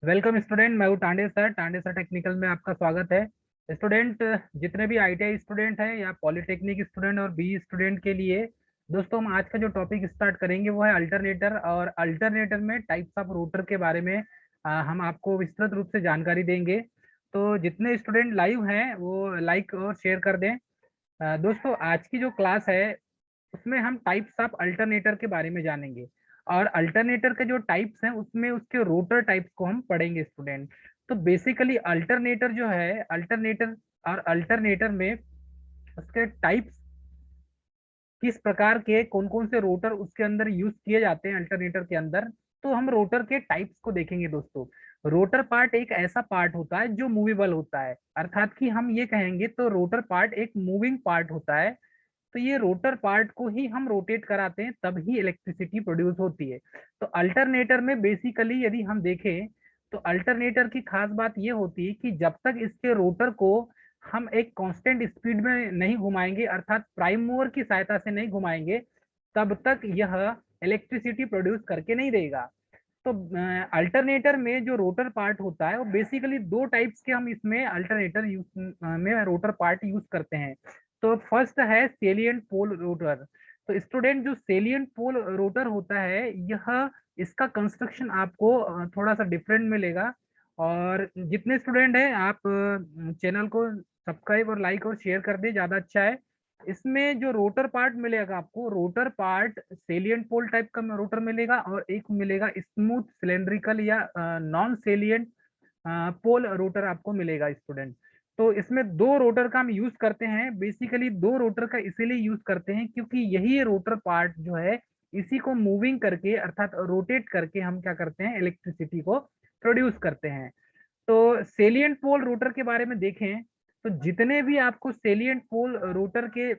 Welcome student. मैं हूँ Tande sir technical में आपका स्वागत है। स्टूडेंट, जितने भी आईटीआई स्टूडेंट हैं या पॉलिटेक्निक स्टूडेंट और बी स्टूडेंट के लिए दोस्तों, हम आज का जो टॉपिक स्टार्ट करेंगे वो है अल्टरनेटर। और अल्टरनेटर में टाइप्स ऑफ रोटर के बारे में हम आपको विस्तृत रूप से जानकारी देंगे। तो जितने स्टूडेंट लाइव हैं वो लाइक और शेयर कर दें। दोस्तों, आज की जो क्लास है उसमें हम टाइप्स ऑफ अल्टरनेटर के बारे में जानेंगे। और अल्टरनेटर के जो टाइप्स हैं उसमें उसके रोटर टाइप्स को हम पढ़ेंगे स्टूडेंट। तो बेसिकली अल्टरनेटर जो है, अल्टरनेटर और अल्टरनेटर में उसके टाइप्स किस प्रकार के, कौन कौन से रोटर उसके अंदर यूज किए जाते हैं अल्टरनेटर के अंदर। तो हम रोटर के टाइप्स को देखेंगे दोस्तों। रोटर पार्ट एक ऐसा पार्ट होता है जो मूवेबल होता है, अर्थात कि हम ये कहेंगे तो रोटर पार्ट एक मूविंग पार्ट होता है। तो ये रोटर पार्ट को ही हम रोटेट कराते हैं तब ही इलेक्ट्रिसिटी प्रोड्यूस होती है। तो अल्टरनेटर में बेसिकली यदि हम देखें तो अल्टरनेटर की खास बात ये होती है कि जब तक इसके रोटर को हम एक कांस्टेंट स्पीड में नहीं घुमाएंगे, अर्थात प्राइम मूवर की सहायता से नहीं घुमाएंगे, तब तक यह इलेक्ट्रिसिटी प्रोड्यूस करके नहीं देगा। तो अल्टरनेटर में जो रोटर पार्ट होता है वो बेसिकली दो टाइप्स के हम इसमें अल्टरनेटर यूज में रोटर पार्ट यूज करते हैं। तो फर्स्ट है सेलिएंट पोल रोटर। तो स्टूडेंट, जो सेलिएंट पोल रोटर होता है यह, इसका कंस्ट्रक्शन आपको थोड़ा सा डिफरेंट मिलेगा। और जितने स्टूडेंट हैं आप चैनल को सब्सक्राइब और लाइक और शेयर कर दे, ज्यादा अच्छा है। इसमें जो रोटर पार्ट मिलेगा आपको, रोटर पार्ट सेलिएंट पोल टाइप का रोटर मिलेगा और एक मिलेगा स्मूथ सिलेंड्रिकल या नॉन सेलिएंट पोल रोटर आपको मिलेगा स्टूडेंट। तो इसमें दो रोटर का हम यूज करते हैं। बेसिकली दो रोटर का इसीलिए यूज करते हैं क्योंकि यही रोटर पार्ट जो है इसी को मूविंग करके, अर्थात रोटेट करके हम क्या करते हैं, इलेक्ट्रिसिटी को प्रोड्यूस करते हैं। तो सेलिएंट पोल रोटर के बारे में देखें तो जितने भी आपको सेलिएंट पोल रोटर के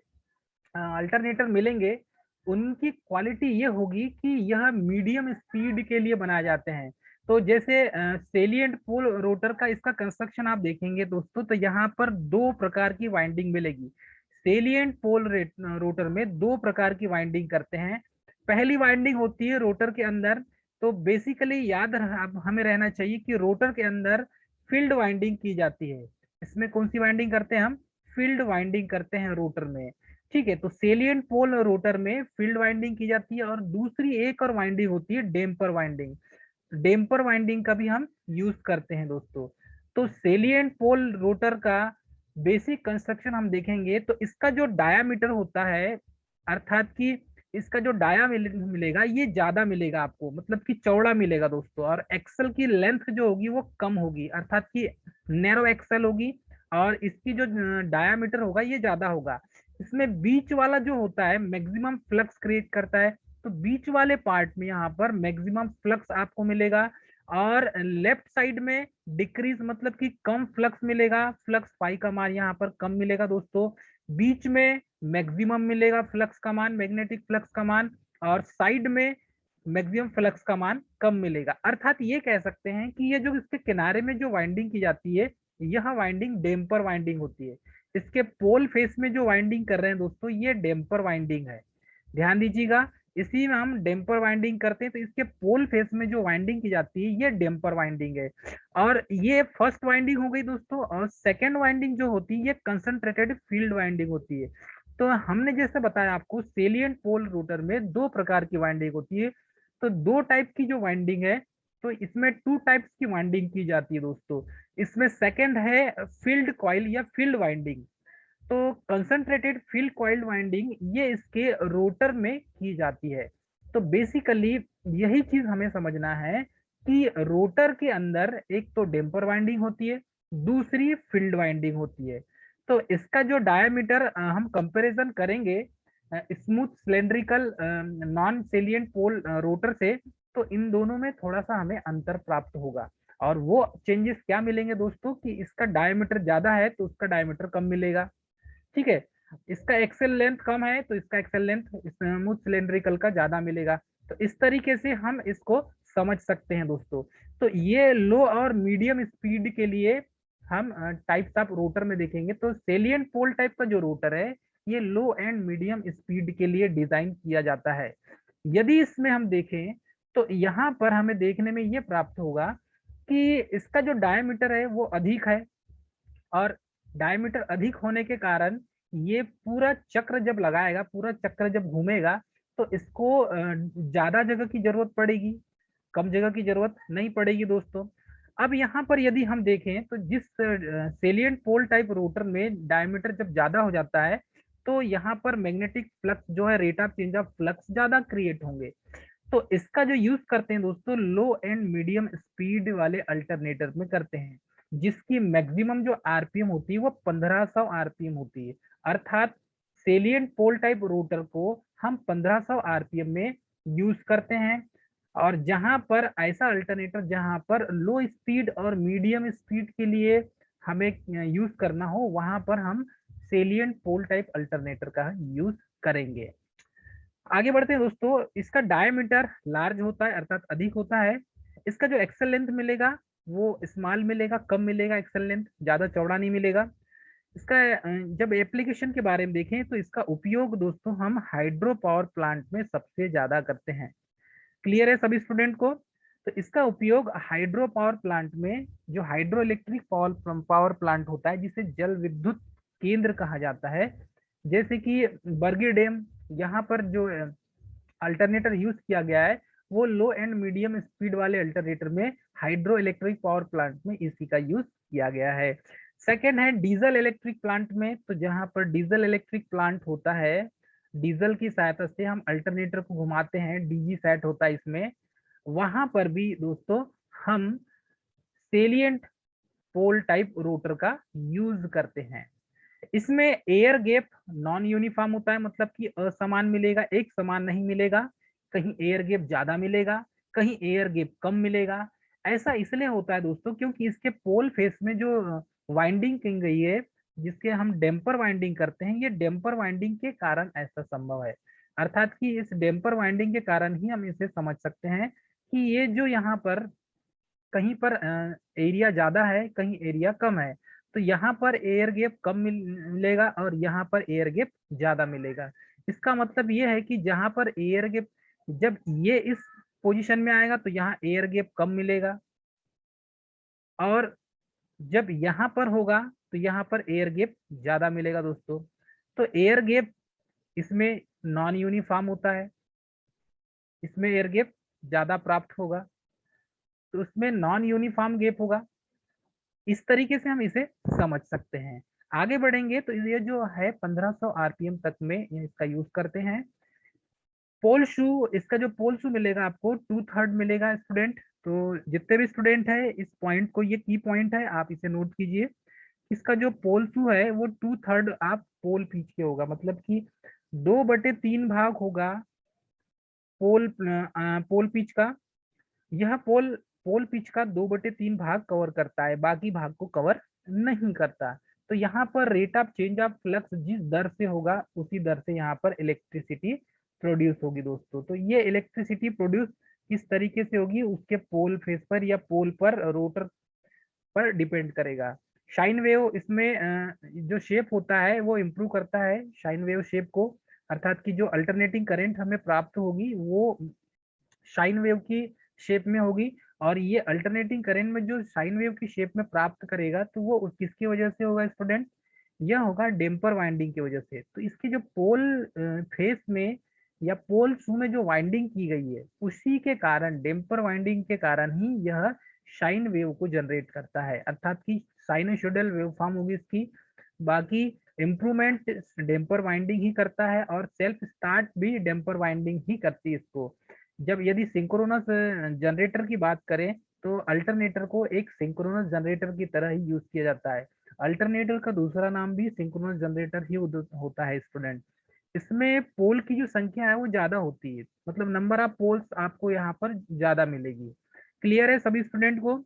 अल्टरनेटर मिलेंगे उनकी क्वालिटी ये होगी कि यह मीडियम स्पीड के लिए बनाए जाते हैं। तो जैसे सेलिएंट पोल रोटर का इसका कंस्ट्रक्शन आप देखेंगे दोस्तों, तो यहाँ पर दो प्रकार की वाइंडिंग मिलेगी। सेलिएंट पोल रोटर में दो प्रकार की वाइंडिंग करते हैं। पहली वाइंडिंग होती है रोटर के अंदर। तो बेसिकली हमें रहना चाहिए कि रोटर के अंदर फील्ड वाइंडिंग की जाती है। इसमें कौन सी वाइंडिंग करते हैं हम? फील्ड वाइंडिंग करते हैं रोटर में। ठीक है, तो सेलिएंट पोल रोटर में फील्ड वाइंडिंग की जाती है। और दूसरी एक और वाइंडिंग होती है डेम्पर वाइंडिंग। डेम्पर वाइंडिंग का भी हम यूज करते हैं दोस्तों। तो सेलिएंट पोल रोटर का बेसिक कंस्ट्रक्शन हम देखेंगे तो इसका जो डायामीटर होता है, अर्थात कि इसका जो मिलेगा ये ज्यादा मिलेगा आपको, मतलब कि चौड़ा मिलेगा दोस्तों। और एक्सल की लेंथ जो होगी वो कम होगी, अर्थात कि नैरो एक्सल होगी। और इसकी जो डायामीटर होगा ये ज्यादा होगा। इसमें बीच वाला जो होता है मैक्सिमम फ्लक्स क्रिएट करता है। तो बीच वाले पार्ट में यहाँ पर मैक्सिमम फ्लक्स आपको मिलेगा। और लेफ्ट साइड में डिक्रीज, मतलब कि कम फ्लक्स मिलेगा। फ्लक्स पाई का मान यहाँ पर कम मिलेगा दोस्तों। बीच में मैक्सिमम मिलेगा फ्लक्स का मान, मैग्नेटिक फ्लक्स का मान। और साइड में मैक्सिमम फ्लक्स का मान कम मिलेगा। अर्थात ये कह सकते हैं कि ये जो इसके किनारे में जो वाइंडिंग की जाती है यह वाइंडिंग डेम्पर वाइंडिंग होती है। इसके पोल फेस में जो वाइंडिंग कर रहे हैं दोस्तों ये डेम्पर वाइंडिंग है। ध्यान दीजिएगा, इसी में हम डेम्पर वाइंडिंग करते हैं तो इसके पोल फेस में जो वाइंडिंग की जाती है ये डेम्पर वाइंडिंग है। और ये फर्स्ट वाइंडिंग हो गई दोस्तों। और सेकेंड वाइंडिंग जो होती है ये कंसंट्रेटेड फील्ड वाइंडिंग होती है। तो हमने जैसे बताया आपको सेलिएंट पोल रोटर में दो प्रकार की वाइंडिंग होती है। तो दो टाइप की जो वाइंडिंग है, तो इसमें टू टाइप्स की वाइंडिंग की जाती है दोस्तों। इसमें सेकेंड है फील्ड कॉइल या फील्ड वाइंडिंग। तो कंसंट्रेटेड फील्ड कॉइल वाइंडिंग ये इसके रोटर में की जाती है। तो बेसिकली यही चीज हमें समझना है कि रोटर के अंदर एक तो डेम्पर वाइंडिंग होती है, दूसरी फील्ड वाइंडिंग होती है। तो इसका जो डायमीटर हम कंपैरिजन करेंगे smooth cylindrical non salient pole rotor से, तो इन दोनों में थोड़ा सा हमें अंतर प्राप्त होगा। और वो चेंजेस क्या मिलेंगे दोस्तों कि इसका डायमीटर ज्यादा है तो उसका डायमीटर कम मिलेगा। ठीक है, इसका एक्सेल लेंथ कम है तो इसका एक्सेल लेंथ स्मूथ सिलेंड्रिकल का ज्यादा मिलेगा। तो इस तरीके से हम इसको समझ सकते हैं दोस्तों। तो ये लो और मीडियम स्पीड के लिए हम टाइप्स ऑफ रोटर में देखेंगे। तो सेलिएंट पोल टाइप का जो रोटर है ये लो एंड मीडियम स्पीड के लिए डिजाइन किया जाता है। यदि इसमें हम देखें तो यहाँ पर हमें देखने में ये प्राप्त होगा इसका जो डायमीटर है वो अधिक है, और डायमीटर अधिक होने के कारण ये पूरा चक्र जब लगाएगा, पूरा चक्र जब घूमेगा, तो इसको ज्यादा जगह की जरूरत पड़ेगी, कम जगह की जरूरत नहीं पड़ेगी दोस्तों। अब यहाँ पर यदि हम देखें तो जिस सेलिएंट पोल टाइप रोटर में डायमीटर जब ज्यादा हो जाता है, तो यहाँ पर मैग्नेटिक फ्लक्स जो है, rate of change of flux ज्यादा क्रिएट होंगे। तो इसका जो यूज करते हैं दोस्तों, लो एंड मीडियम स्पीड वाले अल्टरनेटर में करते हैं, जिसकी मैक्सिमम जो आरपीएम होती है वो 1500 आरपीएम होती है। अर्थात सेलिएंट पोल टाइप रोटर को हम 1500 आरपीएम में यूज करते हैं। और जहां पर ऐसा अल्टरनेटर जहां पर लो स्पीड और मीडियम स्पीड के लिए हमें यूज करना हो, वहां पर हम सेलिएंट पोल टाइप अल्टरनेटर का यूज करेंगे। आगे बढ़ते हैं दोस्तों। इसका डायमीटर लार्ज होता है, अर्थात अधिक होता है। इसका जो एक्सल लेंथ मिलेगा वो स्मॉल मिलेगा, कम मिलेगा, एक्सल लेंथ ज्यादा चौड़ा नहीं मिलेगा। इसका जब एप्लीकेशन के बारे में देखें तो इसका उपयोग दोस्तों हम हाइड्रो पावर प्लांट में सबसे ज्यादा करते हैं। क्लियर है सभी स्टूडेंट को? तो इसका उपयोग हाइड्रो पावर प्लांट में, जो हाइड्रो इलेक्ट्रिक पावर प्लांट होता है, जिसे जल विद्युत केंद्र कहा जाता है, जैसे कि बरगी डैम, यहाँ पर जो अल्टरनेटर यूज किया गया है वो लो एंड मीडियम स्पीड वाले अल्टरनेटर में, हाइड्रो इलेक्ट्रिक पावर प्लांट में इसी का यूज किया गया है। सेकेंड है डीजल इलेक्ट्रिक प्लांट में। तो जहां पर डीजल इलेक्ट्रिक प्लांट होता है, डीजल की सहायता से हम अल्टरनेटर को घुमाते हैं, डीजी सेट होता है इसमें, वहां पर भी दोस्तों हम सेलिएंट पोल टाइप रोटर का यूज करते हैं। इसमें एयर गैप नॉन यूनिफॉर्म होता है, मतलब कि असमान मिलेगा, एक समान नहीं मिलेगा। कहीं एयर गैप ज्यादा मिलेगा, कहीं एयर गैप कम मिलेगा। ऐसा इसलिए होता है दोस्तों क्योंकि इसके पोल फेस में जो वाइंडिंग की गई है, जिसके हम डेम्पर वाइंडिंग करते हैं, ये डेम्पर वाइंडिंग के कारण ऐसा संभव है। अर्थात कि इस डेम्पर वाइंडिंग के कारण ही हम इसे समझ सकते हैं कि ये जो यहाँ पर कहीं पर एरिया ज्यादा है, कहीं एरिया कम है, तो यहाँ पर एयर गैप कम मिलेगा और यहाँ पर एयर गैप ज्यादा मिलेगा। इसका मतलब ये है कि जहां पर एयर गैप, जब ये इस पोजीशन में आएगा तो यहाँ एयर गैप कम मिलेगा, और जब यहाँ पर होगा तो यहाँ पर एयर गैप ज्यादा मिलेगा दोस्तों। तो एयर गैप इसमें नॉन यूनिफॉर्म होता है, इसमें एयर गैप ज्यादा प्राप्त होगा, तो उसमें नॉन यूनिफॉर्म गैप होगा। इस तरीके से हम इसे समझ सकते हैं। आगे बढ़ेंगे तो ये जो है 1500 आरपीएम तक में ये इसका यूज करते हैं। पोल शू, इसका जो पोल शू मिलेगा आपको 2/3 मिलेगा स्टूडेंट। तो जितने भी स्टूडेंट है इस पॉइंट को, ये की पॉइंट है, आप इसे नोट कीजिए। इसका जो पोल शू है वो 2/3 आप पोल पीच के होगा, मतलब कि 2/3 भाग होगा पोल पिच का। यह पोल पोल पिच का 2/3 भाग कवर करता है, बाकी भाग को कवर नहीं करता। तो यहाँ पर rate of change of flux जिस दर से होगा उसी दर से यहाँ पर इलेक्ट्रिसिटी प्रोड्यूस होगी दोस्तों। तो ये इलेक्ट्रिसिटी प्रोड्यूस किस तरीके से होगी, उसके पोल फेस पर या पोल पर, रोटर पर डिपेंड करेगा। शाइन वेव इसमें जो शेप होता है वो इम्प्रूव करता है शाइन वेव शेप को, अर्थात कि जो अल्टरनेटिंग करंट हमें प्राप्त होगी वो साइन वेव की शेप में होगी। और ये अल्टरनेटिंग करंट में जो साइन वेव की शेप में प्राप्त करेगा तो वो किसकी वजह से होगा स्टूडेंट? यह होगा डेम्पर वाइंडिंग की वजह से। तो इसकी जो पोल फेस में या पोल शू में जो वाइंडिंग की गई है, उसी के कारण, डेम्पर वाइंडिंग के कारण ही यह साइन वेव को जनरेट करता है, अर्थात कि साइनोसॉइडल वेव फॉर्म होगी इसकी। बाकी इम्प्रूवमेंट डेम्पर वाइंडिंग ही करता है, और सेल्फ स्टार्ट भी डेम्पर वाइंडिंग ही करती है इसको। जब यदि सिंक्रोनस जनरेटर की बात करें तो अल्टरनेटर को एक सिंक्रोनस जनरेटर की तरह ही यूज किया जाता है। अल्टरनेटर का दूसरा नाम भी सिंक्रोनस जनरेटर ही होता है स्टूडेंट। इसमें पोल की जो संख्या है वो ज्यादा होती है, मतलब नंबर ऑफ पोल्स आपको यहाँ पर ज्यादा मिलेगी। क्लियर है सभी स्टूडेंट को?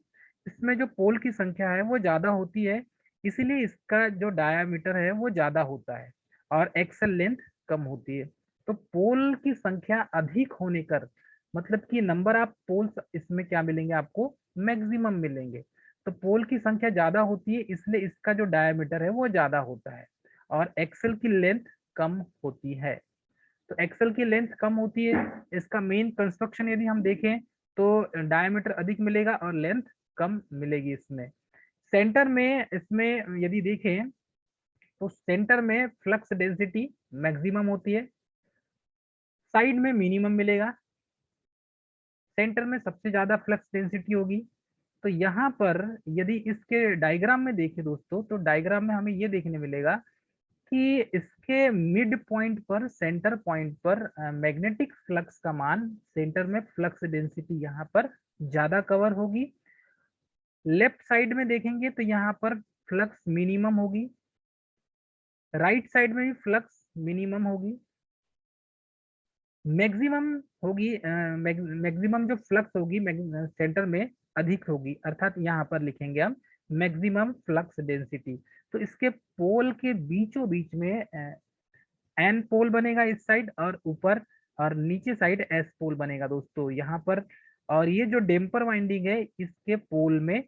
इसमें जो पोल की संख्या है वो ज्यादा होती है, इसीलिए इसका जो डायामीटर है वो ज्यादा होता है और एक्सल लेंथ कम होती है। तो पोल की संख्या अधिक होने कर, मतलब कि नंबर ऑफ पोल्स इसमें क्या मिलेंगे आपको? मैक्सिमम मिलेंगे। तो पोल की संख्या ज्यादा होती है, इसलिए इसका जो डायमीटर है वो ज्यादा होता है, और एक्सेल की लेंथ कम होती है। तो एक्सेल की लेंथ कम होती है, इसका मेन कंस्ट्रक्शन यदि हम देखें तो डायमीटर अधिक मिलेगा और लेंथ कम मिलेगी इसमें। सेंटर में इसमें यदि देखें तो सेंटर में फ्लक्स डेंसिटी मैक्सिमम होती है, साइड में मिनिमम मिलेगा, सेंटर में सबसे ज्यादा फ्लक्स डेंसिटी होगी। तो यहाँ पर यदि इसके डायग्राम में देखें दोस्तों, तो डायग्राम में हमें ये देखने मिलेगा कि इसके मिड पॉइंट पर, सेंटर पॉइंट पर मैग्नेटिक फ्लक्स का मान, सेंटर में फ्लक्स डेंसिटी यहाँ पर ज्यादा कवर होगी। लेफ्ट साइड में देखेंगे तो यहाँ पर फ्लक्स मिनिमम होगी, राइट साइड में भी फ्लक्स मिनिमम होगी, मैक्सिमम होगी, मैक्सिमम जो फ्लक्स होगी सेंटर में अधिक होगी, अर्थात यहाँ पर लिखेंगे हम मैक्सिमम फ्लक्स डेंसिटी। तो इसके पोल के बीचों बीच में एन पोल बनेगा इस साइड, और ऊपर और नीचे साइड एस पोल बनेगा दोस्तों यहाँ पर। और ये जो डेम्पर वाइंडिंग है इसके पोल में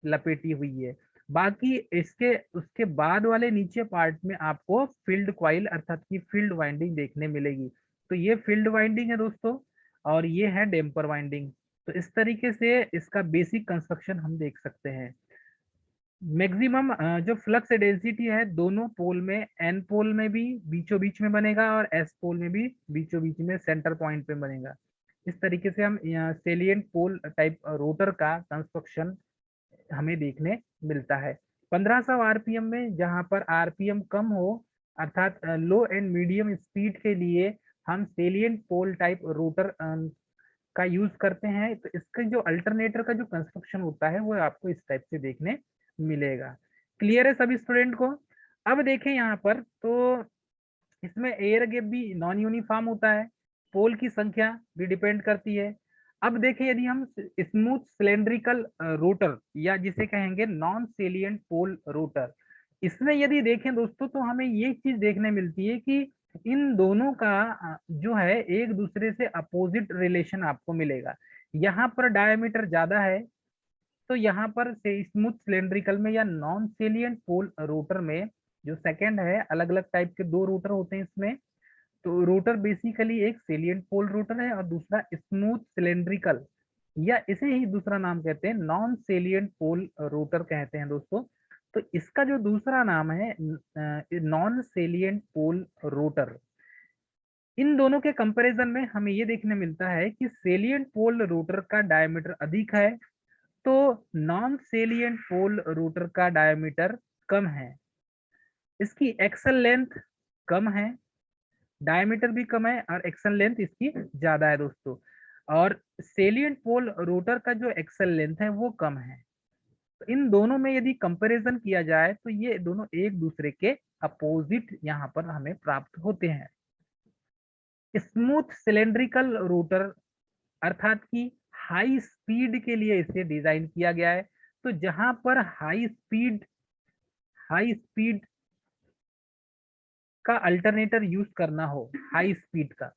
लपेटी हुई है। बाकी इसके उसके बाद वाले नीचे पार्ट में आपको फील्ड क्वाइल अर्थात की फील्ड वाइंडिंग देखने मिलेगी। तो ये फील्ड वाइंडिंग है दोस्तों, और ये है डेम्पर वाइंडिंग। तो इस तरीके से इसका बेसिक कंस्ट्रक्शन हम देख सकते हैं। मैक्सिमम जो फ्लक्स डेंसिटी है दोनों पोल में, एन पोल में भी बीचों बीच में बनेगा और एस पोल में भी बीचों बीच में सेंटर पॉइंट पे बनेगा। इस तरीके से हम सेलिएंट पोल टाइप रोटर का कंस्ट्रक्शन हमें देखने मिलता है। 1500 आरपीएम में, जहां पर आरपीएम कम हो अर्थात लो एंड मीडियम स्पीड के लिए हम सेलिएंट पोल टाइप रोटर का यूज करते हैं। तो इसका जो अल्टरनेटर का जो कंस्ट्रक्शन होता है वो आपको इस टाइप से देखने मिलेगा। क्लियर है सभी स्टूडेंट को? अब देखें यहाँ पर, तो इसमें एयर गैप भी नॉन यूनिफॉर्म होता है, पोल की संख्या भी डिपेंड करती है। अब देखें यदि हम स्मूथ सिलेंड्रिकल रोटर या जिसे कहेंगे नॉन सेलिएंट पोल रोटर, इसमें यदि देखें दोस्तों तो हमें ये चीज देखने मिलती है कि इन दोनों का जो है एक दूसरे से अपोजिट रिलेशन आपको मिलेगा। यहाँ पर डायमीटर ज्यादा है, तो यहाँ पर से स्मूथ सिलेंड्रिकल में या नॉन सेलिएंट पोल रोटर में जो सेकंड है, अलग अलग टाइप के दो रोटर होते हैं इसमें। तो रोटर बेसिकली एक सेलिएंट पोल रोटर है और दूसरा स्मूथ सिलेंड्रिकल, या इसे ही दूसरा नाम कहते हैं नॉन सेलिएंट पोल रोटर कहते हैं दोस्तों। तो इसका जो दूसरा नाम है नॉन सेलिएंट पोल रोटर। इन दोनों के कंपैरिजन में हमें ये देखने मिलता है कि सेलिएंट पोल रोटर का डायमीटर अधिक है, तो नॉन सेलिएंट पोल रोटर का डायमीटर कम है। इसकी एक्सल लेंथ कम है, डायमीटर भी कम है और एक्सल लेंथ इसकी ज्यादा है दोस्तों। और सेलिएंट पोल रोटर का जो एक्सल लेंथ है वो कम है। तो इन दोनों में यदि कंपैरिजन किया जाए तो ये दोनों एक दूसरे के अपोजिट यहाँ पर हमें प्राप्त होते हैं। स्मूथ सिलेंड्रिकल रोटर अर्थात कि हाई स्पीड के लिए इसे डिजाइन किया गया है। तो जहां पर हाई स्पीड का अल्टरनेटर यूज करना हो, हाई स्पीड का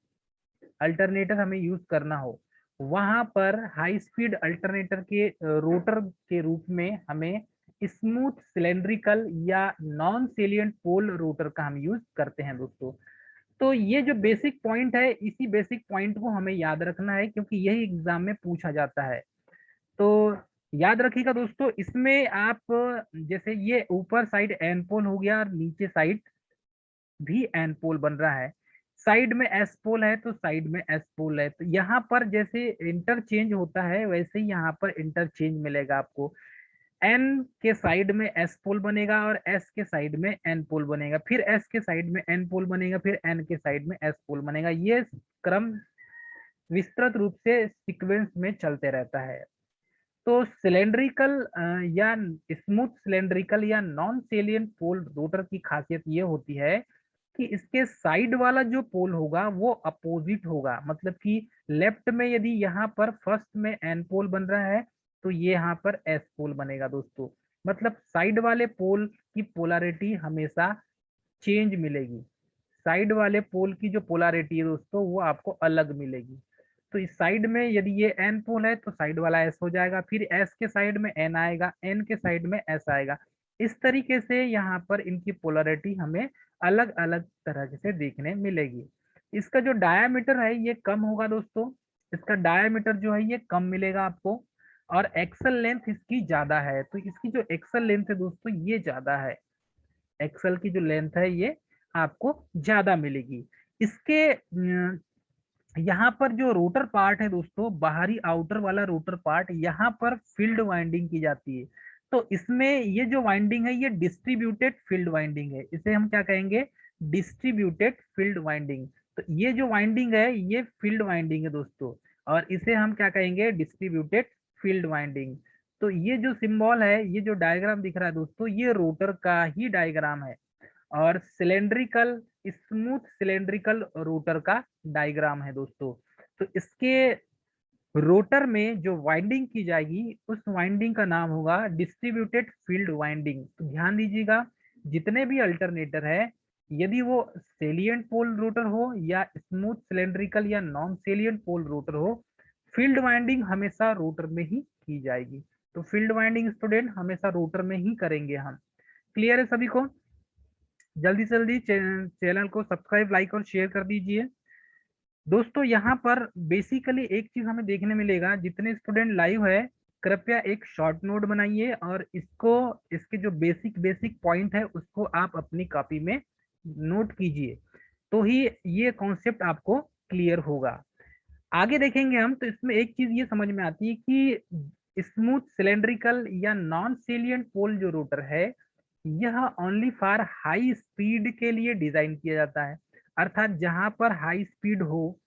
अल्टरनेटर हमें यूज करना हो, वहां पर हाई स्पीड अल्टरनेटर के रोटर के रूप में हमें स्मूथ सिलेंड्रिकल या नॉन सेलिएंट पोल रोटर का हम यूज करते हैं दोस्तों। तो ये जो बेसिक पॉइंट है, इसी बेसिक पॉइंट को हमें याद रखना है क्योंकि यही एग्जाम में पूछा जाता है। तो याद रखिएगा दोस्तों, इसमें आप जैसे ये ऊपर साइड एन पोल हो गया और नीचे साइड भी एन पोल बन रहा है, साइड में एस पोल है तो साइड में एस पोल है। तो यहाँ पर जैसे इंटरचेंज होता है वैसे ही यहाँ पर इंटरचेंज मिलेगा आपको। एन के साइड में एस पोल बनेगा और एस के साइड में एन पोल बनेगा, फिर एस के साइड में एन पोल बनेगा, फिर एन के साइड में एस पोल बनेगा। ये क्रम विस्तृत रूप से सीक्वेंस में चलते रहता है। तो सिलेंड्रिकल या स्मूथ सिलेंड्रिकल या नॉन सेलिएंट पोल रोटर की खासियत ये होती है कि इसके साइड वाला जो पोल होगा वो अपोजिट होगा। मतलब कि लेफ्ट में यदि यहाँ पर फर्स्ट में एन पोल बन रहा है तो ये यहाँ पर एस पोल बनेगा दोस्तों। मतलब साइड वाले पोल की पोलैरिटी हमेशा चेंज मिलेगी, साइड वाले पोल की जो पोलैरिटी है दोस्तों वो आपको अलग मिलेगी। तो इस साइड में यदि ये एन पोल है तो साइड वाला एस हो जाएगा, फिर एस के साइड में एन आएगा, एन के साइड में एस आएगा। इस तरीके से यहाँ पर इनकी पोलैरिटी हमें अलग अलग तरह से देखने मिलेगी। इसका जो डायामीटर है ये कम होगा दोस्तों, इसका डायामीटर जो है ये कम मिलेगा आपको। और एक्सल लेंथ इसकी ज्यादा है। तो इसकी जो एक्सल लेंथ है दोस्तों ये ज्यादा है, एक्सल की जो लेंथ है ये आपको ज्यादा मिलेगी। इसके यहाँ पर जो रोटर पार्ट है दोस्तों, बाहरी आउटर वाला रोटर पार्ट, यहाँ पर फील्ड वाइंडिंग की जाती है। तो इसमें ये जो वाइंडिंग है ये डिस्ट्रीब्यूटेड फील्ड वाइंडिंग है, इसे हम क्या कहेंगे, डिस्ट्रीब्यूटेड फील्ड वाइंडिंग। तो ये जो वाइंडिंग है ये फील्ड वाइंडिंग है दोस्तों, और इसे हम क्या कहेंगे, डिस्ट्रीब्यूटेड फील्ड वाइंडिंग। तो ये जो सिंबल है, ये जो डायग्राम दिख रहा है दोस्तों, ये रोटर का ही डायग्राम है, और सिलेंड्रिकल, स्मूथ सिलेंड्रिकल रोटर का डायग्राम है दोस्तों। तो इसके रोटर में जो वाइंडिंग की जाएगी उस वाइंडिंग का नाम होगा डिस्ट्रीब्यूटेड फील्ड वाइंडिंग। तो ध्यान दीजिएगा, जितने भी अल्टरनेटर है, यदि वो सेलिएंट पोल रोटर हो या स्मूथ सिलेंड्रिकल या नॉन सेलिएंट पोल रोटर हो, फील्ड वाइंडिंग हमेशा रोटर में ही की जाएगी। तो फील्ड वाइंडिंग स्टूडेंट हमेशा रोटर में ही करेंगे हम। क्लियर है सभी को? जल्दी से जल्दी चैनल को सब्सक्राइब, लाइक और शेयर कर दीजिए दोस्तों। यहाँ पर बेसिकली एक चीज हमें देखने मिलेगा, जितने स्टूडेंट लाइव है कृपया एक शॉर्ट नोट बनाइए, और इसको, इसके जो बेसिक बेसिक पॉइंट है उसको आप अपनी कॉपी में नोट कीजिए, तो ही ये कॉन्सेप्ट आपको क्लियर होगा। आगे देखेंगे हम, तो इसमें एक चीज ये समझ में आती है कि स्मूथ सिलेंड्रिकल या नॉन सेलिएंट पोल जो रोटर है, यह ओनली फॉर हाई स्पीड के लिए डिजाइन किया जाता है। अर्थात जहां पर हाई स्पीड हो,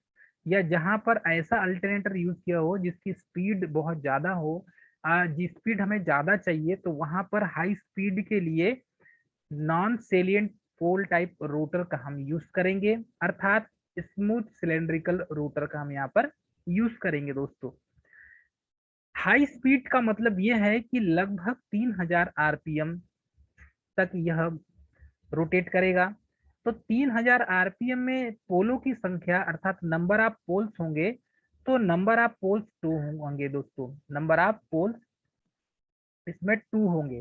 या जहां पर ऐसा अल्टरनेटर यूज किया हो जिसकी स्पीड बहुत ज्यादा हो, जिस स्पीड हमें ज्यादा चाहिए, तो वहां पर हाई स्पीड के लिए नॉन सेलिएंट पोल टाइप रोटर का हम यूज करेंगे, अर्थात स्मूथ सिलेंड्रिकल रोटर का हम यहाँ पर यूज करेंगे दोस्तों। हाई स्पीड का मतलब यह है कि लगभग 3000 आरपीएम तक यह रोटेट करेगा। तो 3000 आरपीएम में पोलों की संख्या अर्थात नंबर ऑफ पोल्स होंगे, तो नंबर ऑफ पोल्स 2 होंगे दोस्तों, नंबर ऑफ पोल्स इसमें 2 होंगे।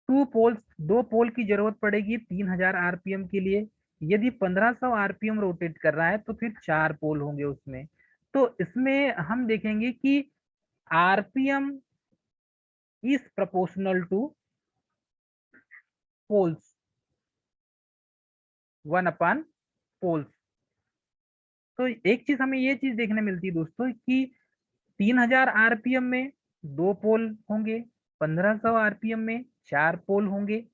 2 पोल्स, 2 पोल की जरूरत पड़ेगी 3000 आरपीएम के लिए। यदि 1500 आरपीएम रोटेट कर रहा है तो फिर 4 पोल होंगे उसमें। तो इसमें हम देखेंगे कि RPM is proportional to poles, 1 upon poles. तो एक चीज हमें ये चीज देखने मिलती है दोस्तों कि 3000 आरपीएम में 2 पोल होंगे, 1500 आरपीएम में 4 पोल होंगे।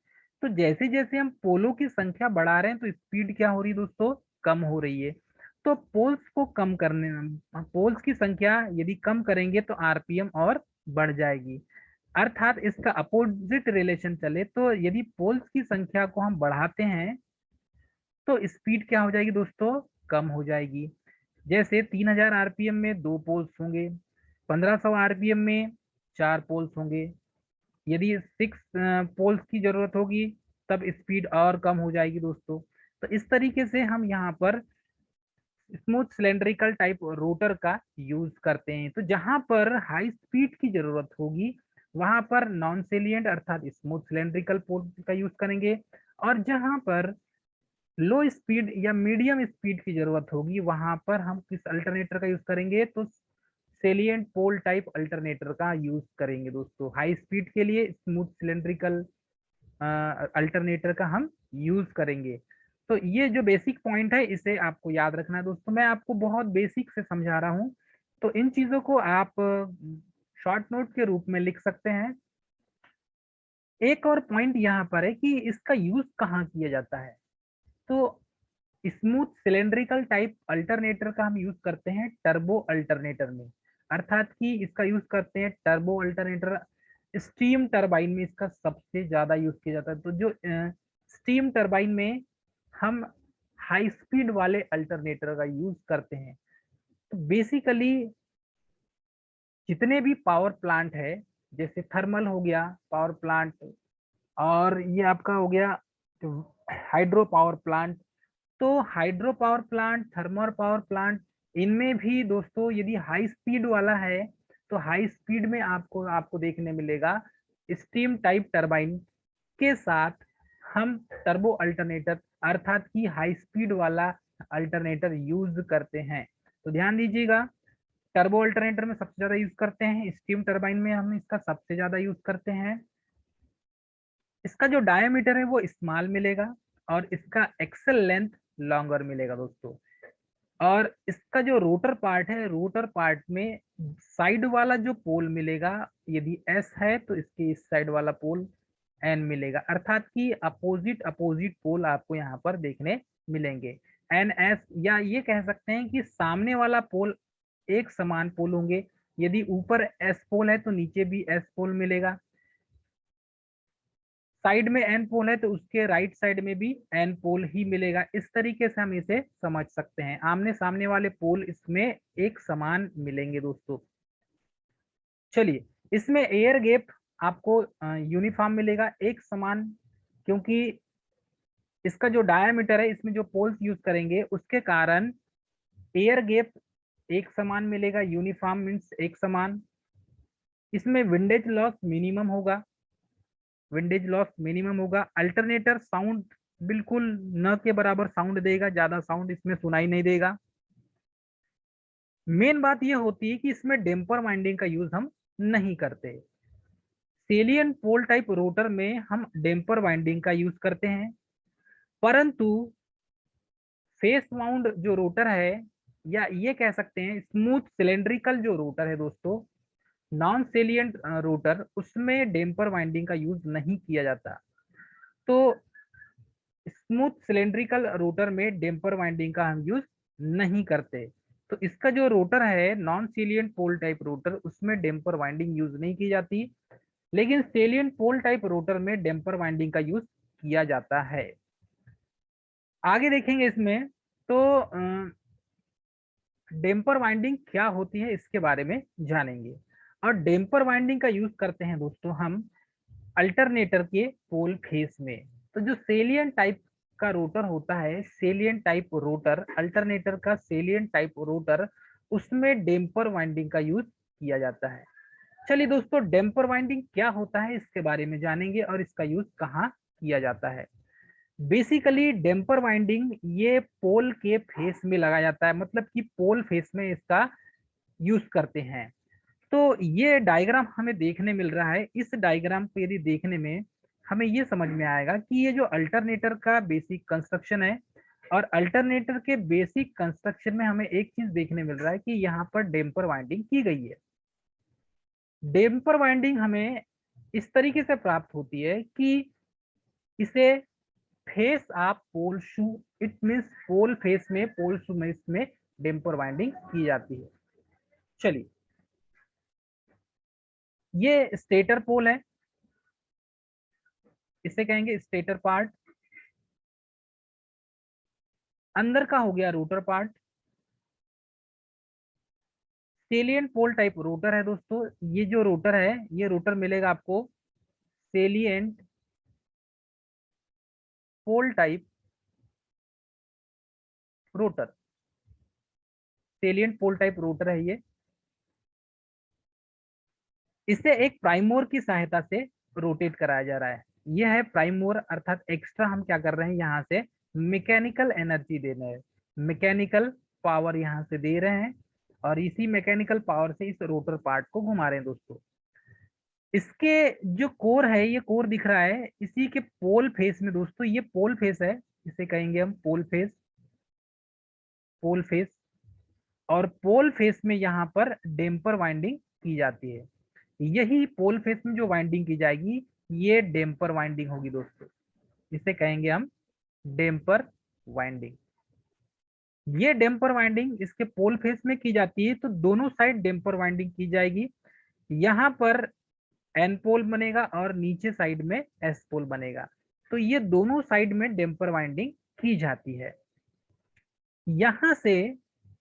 तो जैसे जैसे हम पोलों की संख्या बढ़ा रहे हैं तो स्पीड क्या हो रही है दोस्तों, कम हो रही है। तो पोल्स को कम करने, पोल्स की संख्या यदि कम करेंगे तो आरपीएम और बढ़ जाएगी। अर्थात इसका अपोजिट रिलेशन चले तो यदि पोल्स की संख्या को हम बढ़ाते हैं तो स्पीड क्या हो जाएगी दोस्तों, कम हो जाएगी। जैसे 3000 आरपीएम में 2 पोल्स होंगे, 1500 आरपीएम में 4 पोल्स होंगे। यदि 6 पोल्स की जरूरत होगी तब स्पीड और कम हो जाएगी दोस्तों। तो इस तरीके से हम यहाँ पर स्मूथ सिलेंड्रिकल टाइप रोटर का यूज करते हैं। तो जहां पर हाई स्पीड की जरूरत होगी वहां पर नॉन सेलिएंट अर्थात स्मूथ सिलेंड्रिकल पोल का यूज करेंगे, और जहां पर लो स्पीड या मीडियम स्पीड की जरूरत होगी वहां पर हम किस अल्टरनेटर का यूज करेंगे, तो सेलिएंट पोल टाइप अल्टरनेटर का यूज करेंगे दोस्तों। हाई स्पीड के लिए स्मूथ सिलेंड्रिकल अल्टरनेटर का हम यूज करेंगे। तो ये जो बेसिक पॉइंट है इसे आपको याद रखना है दोस्तों, मैं आपको बहुत बेसिक से समझा रहा हूँ। तो इन चीजों को आप शॉर्ट नोट के रूप में लिख सकते हैं। एक और पॉइंट यहाँ पर है कि इसका यूज कहाँ किया जाता है। तो स्मूथ सिलेंड्रिकल टाइप अल्टरनेटर का हम यूज करते हैं टर्बो अल्टरनेटर में, अर्थात कि इसका यूज करते हैं टर्बो अल्टरनेटर। स्टीम टरबाइन में इसका सबसे ज्यादा यूज किया जाता है। तो जो स्टीम टरबाइन में हम हाई स्पीड वाले अल्टरनेटर का यूज करते हैं। तो बेसिकली जितने भी पावर प्लांट है, जैसे थर्मल हो गया पावर प्लांट, और ये आपका हो गया हाइड्रो पावर प्लांट। तो hydro power plant, thermal power plant, इनमें भी दोस्तों यदि हाई स्पीड वाला है तो हाई स्पीड में आपको आपको देखने मिलेगा स्टीम टाइप टरबाइन के साथ हम टर्बो अल्टरनेटर अर्थात कि हाई स्पीड वाला अल्टरनेटर यूज करते हैं। तो ध्यान दीजिएगा, टर्बो अल्टरनेटर में सबसे ज्यादा यूज करते हैं, स्टीम टरबाइन में हम इसका सबसे ज्यादा यूज करते हैं। इसका जो डायमीटर है वो स्मॉल मिलेगा और इसका एक्सल लेंथ लॉन्गर मिलेगा दोस्तों। और इसका जो रोटर पार्ट है, रोटर पार्ट में साइड वाला जो पोल मिलेगा, यदि एस है तो इसके इस साइड वाला पोल एन मिलेगा, अर्थात कि अपोजिट अपोजिट पोल आपको यहाँ पर देखने मिलेंगे। एन एस, या ये कह सकते हैं कि सामने वाला पोल एक समान पोल होंगे। यदि ऊपर एस पोल है तो नीचे भी एस पोल मिलेगा। साइड में एन पोल है तो उसके राइट साइड में भी एन पोल ही मिलेगा। इस तरीके से हम इसे समझ सकते हैं, आमने सामने वाले पोल इसमें एक समान मिलेंगे दोस्तों। चलिए, इसमें एयर गैप आपको यूनिफॉर्म मिलेगा, एक समान, क्योंकि इसका जो डायामीटर है, इसमें जो पोल्स यूज करेंगे उसके कारण एयर गैप एक समान मिलेगा, यूनिफॉर्म मीन्स एक समान। इसमें विंडेज लॉस मिनिमम होगा, विंडेज लॉस मिनिमम होगा। अल्टरनेटर साउंड बिल्कुल न के बराबर साउंड देगा, ज्यादा साउंड इसमें सुनाई नहीं देगा। मेन बात यह होती है कि इसमें डेम्पर वाइंडिंग का यूज हम नहीं करते। सेलियन पोल टाइप रोटर में हम डेम्पर वाइंडिंग का यूज करते हैं, परंतु फेस माउंट जो रोटर है, या ये कह सकते हैं स्मूथ सिलेंड्रिकल जो रोटर है दोस्तों, नॉन सेलियंट रोटर, उसमें डेम्पर वाइंडिंग का यूज नहीं किया जाता। तो स्मूथ सिलेंड्रिकल रोटर में डेम्पर वाइंडिंग का हम यूज नहीं करते। तो इसका जो रोटर है नॉन सेलियंट पोल टाइप रोटर, उसमें डेम्पर वाइंडिंग यूज नहीं की जाती, लेकिन सेलियंट पोल टाइप रोटर में डेम्पर वाइंडिंग का यूज किया जाता है। आगे देखेंगे इसमें, तो डेम्पर वाइंडिंग क्या होती है इसके बारे में जानेंगे। और डेम्पर वाइंडिंग का यूज करते हैं दोस्तों हम अल्टरनेटर के पोल फेस में। तो जो सेलियन टाइप का रोटर होता है, सेलियन टाइप रोटर, अल्टरनेटर का सेलियन टाइप रोटर, उसमें डेम्पर वाइंडिंग का यूज किया जाता है। चलिए दोस्तों, डेम्पर वाइंडिंग क्या होता है इसके बारे में जानेंगे और इसका यूज कहाँ किया जाता है। बेसिकली डेम्पर वाइंडिंग ये पोल के फेस में लगाया जाता है, मतलब कि पोल फेस में इसका यूज करते हैं। तो ये डायग्राम हमें देखने मिल रहा है, इस डायग्राम को यदि देखने में हमें ये समझ में आएगा कि ये जो अल्टरनेटर का बेसिक कंस्ट्रक्शन है, और अल्टरनेटर के बेसिक कंस्ट्रक्शन में हमें एक चीज देखने मिल रहा है कि यहाँ पर डेम्पर वाइंडिंग की गई है। डेम्पर वाइंडिंग हमें इस तरीके से प्राप्त होती है कि इसे फेस आप पोल शू, इट मीन्स पोल फेस में, पोल शू में इसमें डेम्पर वाइंडिंग की जाती है। चलिए, ये स्टेटर पोल है, इसे कहेंगे स्टेटर पार्ट। अंदर का हो गया रोटर पार्ट। सेलियंट पोल टाइप रोटर है दोस्तों, ये जो रोटर है, ये रोटर मिलेगा आपको सेलियंट पोल टाइप रोटर, सेलियंट पोल टाइप रोटर है ये। इसे एक प्राइमोर की सहायता से रोटेट कराया जा रहा है। यह है प्राइमोर, अर्थात एक्स्ट्रा हम क्या कर रहे हैं, यहाँ से मैकेनिकल एनर्जी दे रहे हैं, मैकेनिकल पावर यहाँ से दे रहे हैं, और इसी मैकेनिकल पावर से इस रोटर पार्ट को घुमा रहे हैं दोस्तों। इसके जो कोर है, ये कोर दिख रहा है इसी के पोल फेस में दोस्तों, ये पोल फेस है, इसे कहेंगे हम पोल फेस, पोल फेस। और पोल फेस में यहाँ पर डेम्पर वाइंडिंग की जाती है। यही पोल फेस में जो वाइंडिंग की जाएगी, ये डेम्पर वाइंडिंग होगी दोस्तों, इसे कहेंगे हम डेम्पर वाइंडिंग। ये डेम्पर वाइंडिंग इसके पोल फेस में की जाती है, तो दोनों साइड डेम्पर वाइंडिंग की जाएगी। यहाँ पर एन पोल बनेगा और नीचे साइड में एस पोल बनेगा, तो ये दोनों साइड में डेम्पर वाइंडिंग की जाती है। यहां से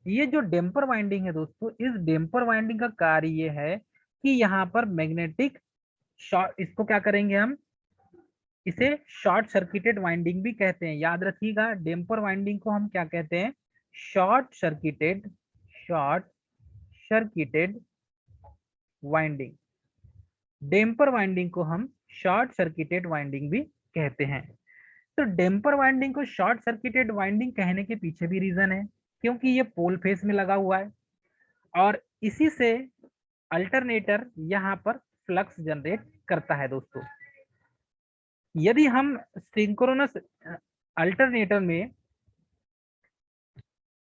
ये जो डेम्पर वाइंडिंग है दोस्तों, इस डेम्पर वाइंडिंग का कार्य ये है कि यहाँ पर मैग्नेटिक शॉर्ट, इसको क्या करेंगे हम, इसे शॉर्ट सर्किटेड वाइंडिंग भी कहते हैं। याद रखिएगा, डेम्पर वाइंडिंग को हम क्या कहते हैं, short circuited, short circuited winding. Damper winding को हम शॉर्ट सर्किटेड वाइंडिंग भी कहते हैं। तो डेम्पर वाइंडिंग को शॉर्ट सर्किटेड वाइंडिंग कहने के पीछे भी रीजन है, क्योंकि ये पोल फेस में लगा हुआ है, और इसी से अल्टरनेटर यहाँ पर फ्लक्स जनरेट करता है दोस्तों। यदि हम सिंक्रोनस अल्टरनेटर में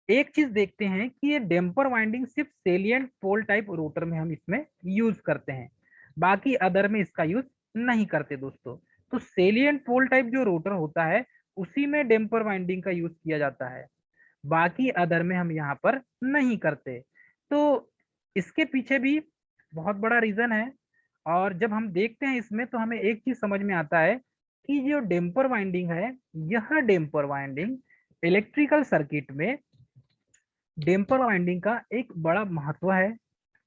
एक चीज देखते हैं कि ये डेम्पर वाइंडिंग सिर्फ सेलिएंट पोल टाइप रोटर में हम इसमें यूज करते हैं, बाकी अदर में इसका यूज नहीं करते दोस्तों। तो सेलिएंट पोल टाइप जो रोटर होता है उसी में डेम्पर वाइंडिंग का यूज किया जाता है, बाकी अदर में हम यहाँ पर नहीं करते। तो इसके पीछे भी बहुत बड़ा रीजन है, और जब हम देखते हैं इसमें तो हमें एक चीज समझ में आता है कि जो डेम्पर वाइंडिंग है, यह डेम्पर वाइंडिंग इलेक्ट्रिकल सर्किट में डेम्पर वाइंडिंग का एक बड़ा महत्व है।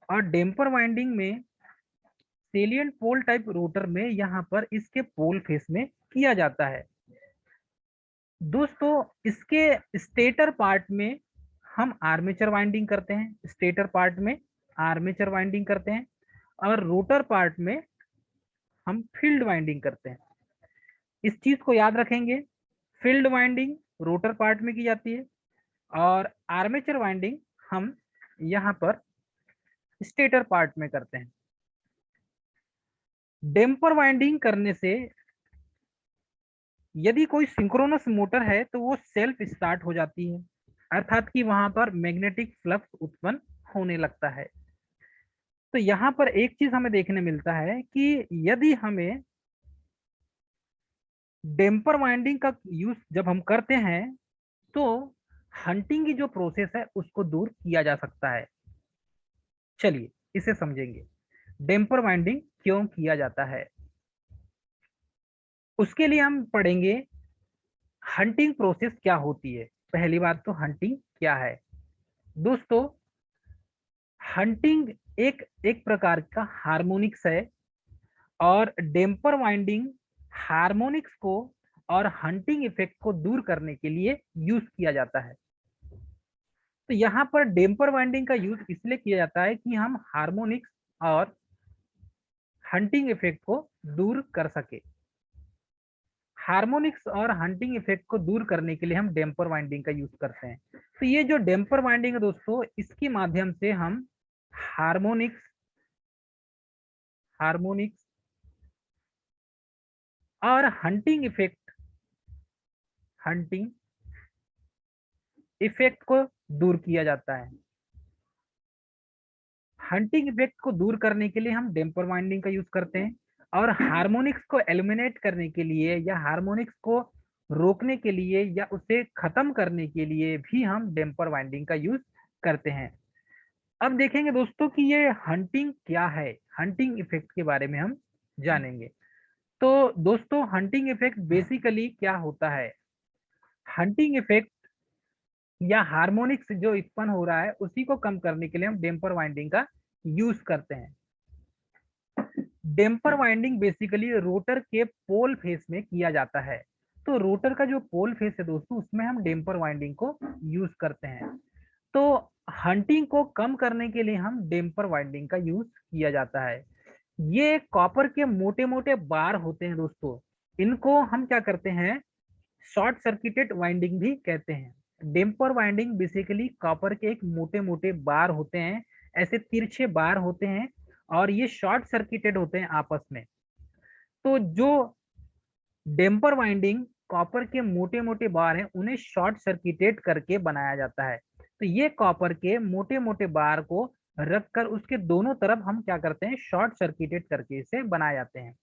और डेम्पर वाइंडिंग में सेलिएंट पोल टाइप रोटर में यहाँ पर इसके पोल फेस में किया जाता है दोस्तों। इसके स्टेटर पार्ट में हम आर्मेचर वाइंडिंग करते हैं, स्टेटर पार्ट में आर्मेचर वाइंडिंग करते हैं, और रोटर पार्ट में हम फील्ड वाइंडिंग करते हैं। इस चीज को याद रखेंगे, फील्ड वाइंडिंग रोटर पार्ट में की जाती है और आर्मेचर वाइंडिंग हम यहाँ पर स्टेटर पार्ट में करते हैं। डेम्पर वाइंडिंग करने से यदि कोई सिंक्रोनस मोटर है तो वो सेल्फ स्टार्ट हो जाती है, अर्थात कि वहां पर मैग्नेटिक फ्लक्स उत्पन्न होने लगता है। तो यहाँ पर एक चीज हमें देखने मिलता है कि यदि हमें डेम्पर वाइंडिंग का यूज जब हम करते हैं तो हंटिंग की जो प्रोसेस है उसको दूर किया जा सकता है। चलिए इसे समझेंगे, डेम्पर वाइंडिंग क्यों किया जाता है। उसके लिए हम पढ़ेंगे हंटिंग प्रोसेस क्या होती है। पहली बात तो हंटिंग क्या है दोस्तों। हंटिंग एक एक प्रकार का हार्मोनिक्स है, और डेम्पर वाइंडिंग हार्मोनिक्स को और हंटिंग इफेक्ट को दूर करने के लिए यूज किया जाता है। तो यहाँ पर डेम्पर वाइंडिंग का यूज इसलिए किया जाता है कि हम हार्मोनिक्स और हंटिंग इफेक्ट को दूर कर सके। हार्मोनिक्स और हंटिंग इफेक्ट को दूर करने के लिए हम डेम्पर वाइंडिंग का यूज करते हैं। तो ये जो डेम्पर वाइंडिंग है दोस्तों, इसके माध्यम से हम हार्मोनिक्स हार्मोनिक्स और हंटिंग इफेक्ट को दूर किया जाता है। हंटिंग इफेक्ट को दूर करने के लिए हम डेम्पर वाइंडिंग का यूज करते हैं, और हार्मोनिक्स को एलिमिनेट करने के लिए या हार्मोनिक्स को रोकने के लिए या उसे खत्म करने के लिए भी हम डेम्पर वाइंडिंग का यूज करते हैं। अब देखेंगे दोस्तों कि ये हंटिंग क्या है, हंटिंग इफेक्ट के बारे में हम जानेंगे। तो दोस्तों हंटिंग इफेक्ट बेसिकली क्या होता है। हंटिंग इफेक्ट या हार्मोनिक्स जो उत्पन्न हो रहा है उसी को कम करने के लिए हम डेम्पर वाइंडिंग का यूज करते हैं। डेम्पर वाइंडिंग बेसिकली रोटर के पोल फेस में किया जाता है। तो रोटर का जो पोल फेस है दोस्तों, उसमें हम डेम्पर वाइंडिंग को यूज करते हैं। तो हंटिंग को कम करने के लिए हम डेम्पर वाइंडिंग का यूज किया जाता है। ये कॉपर के मोटे मोटे बार होते हैं दोस्तों, इनको हम क्या करते हैं, शॉर्ट सर्किटेड वाइंडिंग भी कहते हैं। डेम्पर वाइंडिंग बेसिकली कॉपर के एक मोटे मोटे बार होते हैं, ऐसे तिरछे बार होते हैं, और ये शॉर्ट सर्किटेड होते हैं आपस में। तो जो डेम्पर वाइंडिंग कॉपर के मोटे मोटे बार हैं उन्हें शॉर्ट सर्किटेड करके बनाया जाता है। तो ये कॉपर के मोटे मोटे बार को रखकर उसके दोनों तरफ हम क्या करते हैं, शॉर्ट सर्किटेड करके इसे बनाए जाते हैं।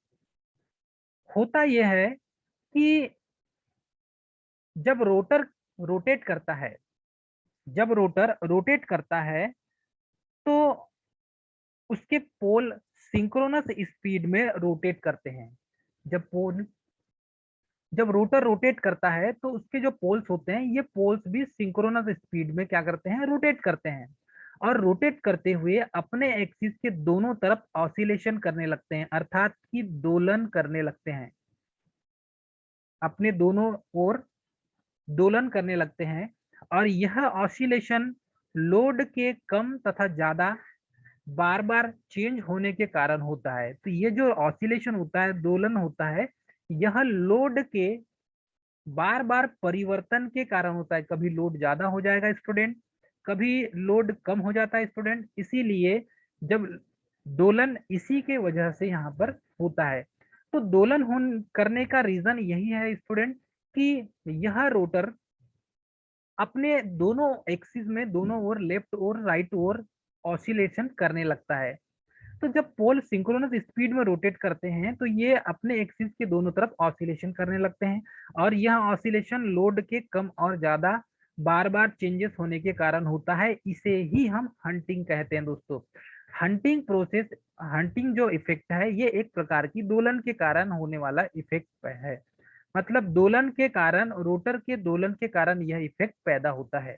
होता यह है कि जब रोटर रोटेट करता है जब रोटर रोटेट करता है तो उसके पोल सिंक्रोनस स्पीड में रोटेट करते हैं। जब रोटर रोटेट करता है तो उसके जो पोल्स होते हैं, ये पोल्स भी सिंक्रोनस स्पीड में क्या करते हैं, रोटेट करते हैं, और रोटेट करते हुए अपने एक्सिस के दोनों तरफ ऑसिलेशन करने लगते हैं, अर्थात कि दोलन करने लगते हैं, अपने दोनों ओर दोलन करने लगते हैं। और यह ऑसिलेशन लोड के कम तथा ज्यादा बार बार चेंज होने के कारण होता है। तो ये जो ऑसिलेशन होता है, दोलन होता है, यह लोड के बार बार परिवर्तन के कारण होता है। कभी लोड ज्यादा हो जाएगा स्टूडेंट, कभी लोड कम हो जाता है स्टूडेंट, इसीलिए जब दोलन इसी के वजह से यहाँ पर होता है। तो दोलन करने का रीजन यही है स्टूडेंट कि यह रोटर अपने दोनों एक्सिस में दोनों ओर लेफ्ट और राइट ओर ऑसिलेशन करने लगता है। तो जब पोल सिंक्रोनस स्पीड में रोटेट करते हैं तो ये अपने एक्सिस के दोनों तरफ ऑसिलेशन करने लगते हैं, और यह ऑसिलेशन लोड के कम और ज्यादा बार बार चेंजेस होने के कारण होता है। इसे ही हम हंटिंग कहते हैं दोस्तों। हंटिंग प्रोसेस, हंटिंग जो इफेक्ट है ये एक प्रकार की दोलन के कारण होने वाला इफेक्ट है। मतलब दोलन के कारण, रोटर के दोलन के कारण यह इफेक्ट पैदा होता है।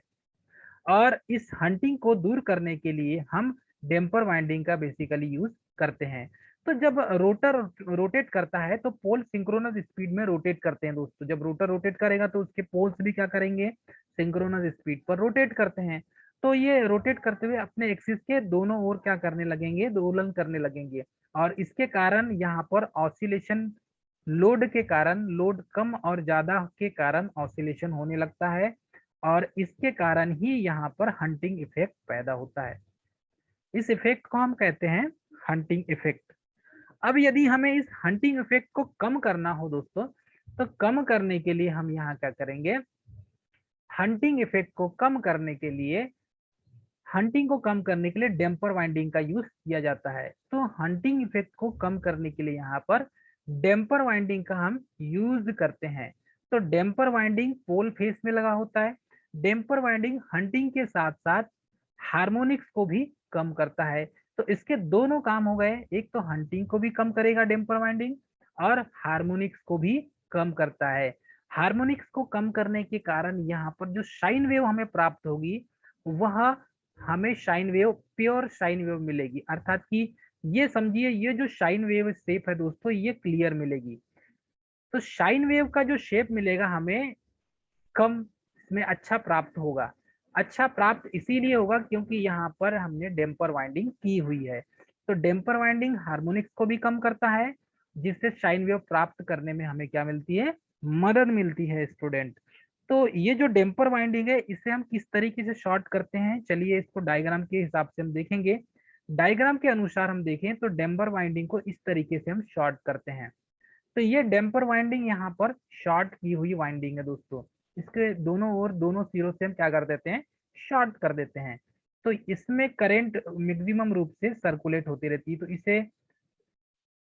और इस हंटिंग को दूर करने के लिए हम डेम्पर वाइंडिंग का बेसिकली यूज करते हैं। तो जब रोटर रोटेट करता है तो पोल सिंक्रोनस स्पीड में रोटेट करते हैं दोस्तों। जब रोटर रोटेट करेगा तो उसके पोल्स भी क्या करेंगे, सिंक्रोनस स्पीड पर रोटेट करते हैं। तो ये रोटेट करते हुए अपने एक्सिस के दोनों ओर क्या करने लगेंगे, दोलन करने लगेंगे। और इसके कारण यहाँ पर ऑसिलेशन, लोड के कारण, लोड कम और ज्यादा के कारण ऑसिलेशन होने लगता है, और इसके कारण ही यहाँ पर हंटिंग इफेक्ट पैदा होता है। इस इफेक्ट को हम कहते हैं हंटिंग इफेक्ट। अब यदि हमें इस हंटिंग इफेक्ट को कम करना हो दोस्तों, तो कम करने के लिए हम यहाँ क्या करेंगे, हंटिंग इफेक्ट को कम करने के लिए, हंटिंग को कम करने के लिए डेम्पर वाइंडिंग का यूज किया जाता है। तो हंटिंग इफेक्ट को कम करने के लिए यहाँ पर डेम्पर वाइंडिंग का हम यूज करते हैं। तो डेम्पर वाइंडिंग पोल फेस में लगा होता है। डेम्पर वाइंडिंग हंटिंग के साथ साथ हार्मोनिक्स को भी कम करता है। तो इसके दोनों काम हो गए, एक तो हंटिंग को भी कम करेगा डेम्पर वाइंडिंग, और हार्मोनिक्स को भी कम करता है। हार्मोनिक्स को कम करने के कारण यहाँ पर जो साइन वेव हमें प्राप्त होगी, वह हमें sine wave, pure sine wave मिलेगी। अर्थात कि ये समझिए, ये जो साइन वेव शेप है दोस्तों, ये क्लियर मिलेगी। तो साइन वेव का जो शेप मिलेगा हमें कम इसमें अच्छा प्राप्त होगा। अच्छा प्राप्त इसीलिए होगा क्योंकि यहाँ पर हमने डेम्पर वाइंडिंग की हुई है। तो डेम्पर वाइंडिंग हार्मोनिक्स को भी कम करता है, जिससे साइन वेव प्राप्त करने में हमें क्या मिलती है, मदद मिलती है स्टूडेंट। तो ये जो डेम्पर वाइंडिंग है, इसे हम किस तरीके से शॉर्ट करते हैं, चलिए इसको डायग्राम के हिसाब से हम देखेंगे। डायग्राम के अनुसार हम देखें तो डेम्पर वाइंडिंग को इस तरीके से हम शॉर्ट करते हैं। तो ये डेम्पर वाइंडिंग यहाँ पर शॉर्ट की हुई वाइंडिंग है दोस्तों। इसके दोनों ओर, दोनों सिरों से हम क्या कर देते हैं, शॉर्ट कर देते हैं। तो इसमें करंट मैक्सिमम रूप से सर्कुलेट होती रहती है। तो इसे,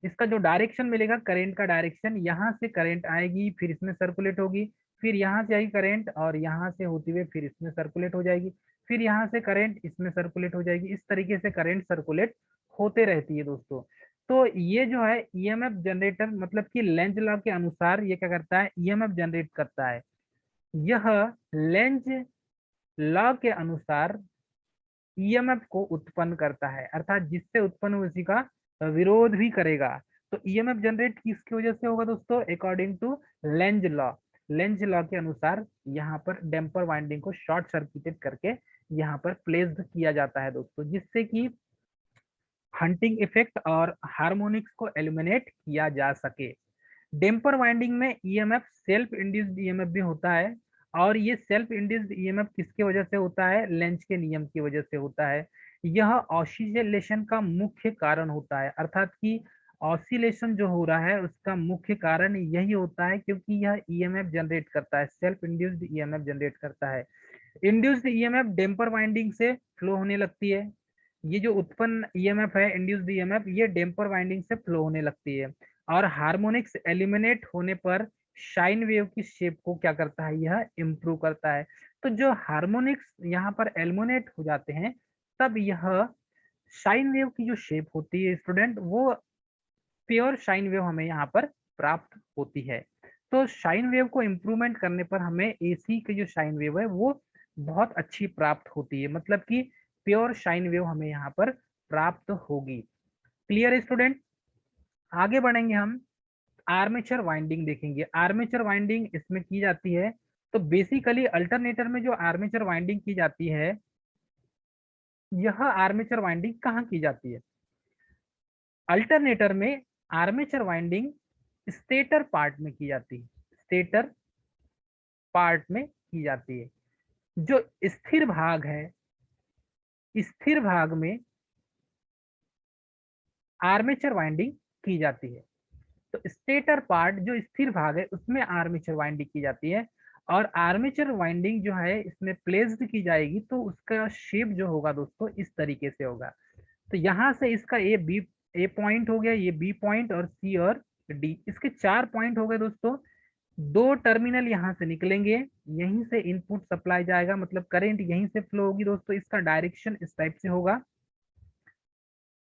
इसका जो डायरेक्शन मिलेगा, करंट का डायरेक्शन, यहाँ से करंट आएगी, फिर इसमें सर्कुलेट होगी, फिर यहाँ से आएगी करंट और यहाँ से होती हुए फिर इसमें सर्कुलेट हो जाएगी, फिर यहाँ से करंट इसमें सर्कुलेट हो जाएगी। इस तरीके से करंट सर्कुलेट होते रहती है दोस्तों। तो ये जो है ईएमएफ जनरेटर, मतलब कि लेंज लॉ के अनुसार ये क्या करता है, ईएमएफ जनरेट करता है। यह लेंज लॉ के अनुसार ईएमएफ को उत्पन्न करता है, अर्थात जिससे उत्पन्न हुआ उसी का विरोध भी करेगा। तो ईएमएफ जनरेट किसकी वजह से होगा दोस्तों, according to Lenz law. Lenz law के अनुसार यहाँ पर डेम्पर वाइंडिंग को शॉर्ट सर्किटेड करके यहाँ पर प्लेस्ड किया जाता है दोस्तों, जिससे कि हंटिंग इफेक्ट और हार्मोनिक्स को एलिमिनेट किया जा सके। डेम्पर वाइंडिंग में ईएमएफ सेल्फ इंड्यूस्ड ईएमएफ भी होता है, और ये सेल्फ इंड्यूस्ड ईएमएफ किसके वजह से होता है, लेंज के नियम की वजह से होता है। यह ऑसिलेशन का मुख्य कारण होता है, अर्थात कि ऑसिलेशन जो हो रहा है उसका मुख्य कारण यही होता है, क्योंकि यह ईएमएफ जनरेट करता है, सेल्फ इंड्यूस्ड ईएमएफ जनरेट करता है। इंड्यूस्ड ईएमएफ डेम्पर वाइंडिंग से फ्लो होने लगती है। ये जो उत्पन्न ईएमएफ है, इंड्यूस्ड ईएमएफ, ये डेम्पर वाइंडिंग से फ्लो होने लगती है। और हार्मोनिक्स एलिमिनेट होने पर साइन वेव की शेप को क्या करता है, यह इम्प्रूव करता है। तो जो हार्मोनिक्स यहाँ पर एलिमिनेट हो जाते हैं, तब यह साइन वेव की जो शेप होती है स्टूडेंट, वो प्योर साइन वेव हमें यहाँ पर प्राप्त होती है। तो साइन वेव को इम्प्रूवमेंट करने पर हमें एसी की जो साइन वेव है वो बहुत अच्छी प्राप्त होती है, मतलब कि प्योर साइन वेव हमें यहाँ पर प्राप्त होगी। क्लियर है स्टूडेंट? आगे बढ़ेंगे हम, आर्मेचर वाइंडिंग देखेंगे। आर्मेचर वाइंडिंग इसमें की जाती है। तो बेसिकली अल्टरनेटर में जो आर्मेचर वाइंडिंग की जाती है, यह आर्मेचर वाइंडिंग कहाँ की जाती है, अल्टरनेटर में आर्मेचर वाइंडिंग स्टेटर पार्ट में की जाती है। स्टेटर पार्ट में की जाती है। जो स्थिर भाग है, स्थिर भाग में आर्मेचर वाइंडिंग की जाती है। तो स्टेटर पार्ट जो स्थिर भाग है उसमें आर्मेचर वाइंडिंग की जाती है, और आर्मेचर वाइंडिंग जो है इसमें प्लेस्ड की जाएगी, तो उसका शेप जो होगा दोस्तों इस तरीके से होगा। तो यहाँ से इसका ए पॉइंट हो गया, ये बी पॉइंट, और सी और डी, इसके 4 पॉइंट हो गए दोस्तों। 2 टर्मिनल यहाँ से निकलेंगे, यहीं से इनपुट सप्लाई जाएगा, मतलब करंट यहीं से फ्लो होगी दोस्तों। इसका डायरेक्शन इस टाइप से होगा।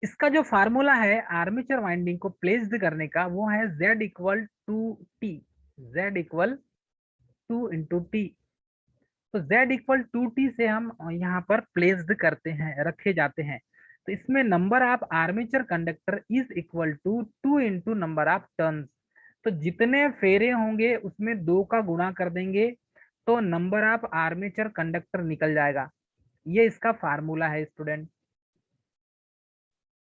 इसका जो फार्मूला है आर्मेचर वाइंडिंग को प्लेस्ड करने का, वो है Z equal to t, Z equal 2 × T। तो Z इक्वल 2T से हम यहाँ पर प्लेस्ड करते हैं, रखे जाते हैं। तो इसमें number of armature conductor is equal to 2 × number of turns. तो जितने फेरे होंगे उसमें 2 का गुणा कर देंगे, तो नंबर ऑफ आर्मेचर कंडक्टर निकल जाएगा। ये इसका फार्मूला है student.